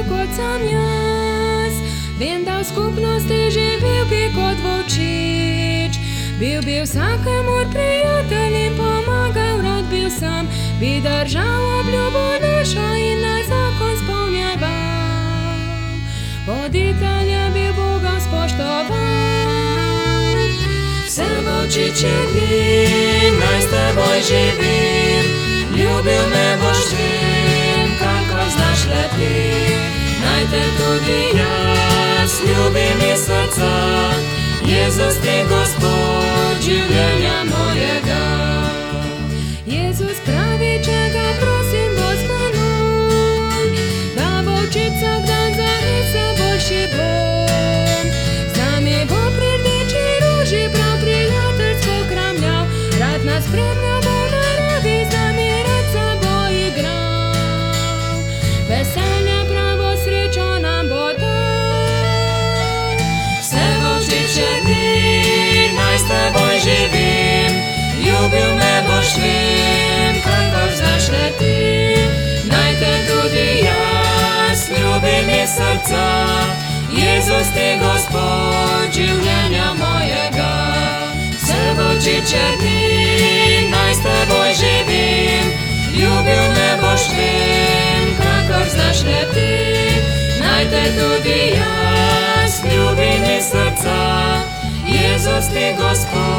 kot sam jaz. Vem, da v skupnosti živel bi kot volčič, bil vsakemu prijatelj in pomagal, rad bil sam, bi držal obljubo našo in naj zakon spolnjeval. Voditelja bi Boga spoštoval. Vse volčiče dni, naj s teboj živim, ljubil me boš vem, kako znaš le ti. Naj te tudi jaz ljubim iz srca, Jezus ti Gospod življenja mojega. Jezus pravi, če ga prosim, bo z menoj, da volčič vsak dan za se boljši bom. Z nami bo pri rdeči roži prav prijateljsko kramljal, rad nas spremljal bo naravi, z nami rad se bo igral. Veselje, pravo srečo nam bo dal. Vse volčiče dni, naj s teboj živim, ljubil me boš vem, kakor znaš le ti. Naj te tudi jaz ljubim iz srca, Jezus ti Gospod življenja mojega. Vse volčiče dni, naj s teboj živim, ljubil me boš vem, kakor znaš le ti. Naj te tudi jaz ljubim iz srca, Jezus ti Gospod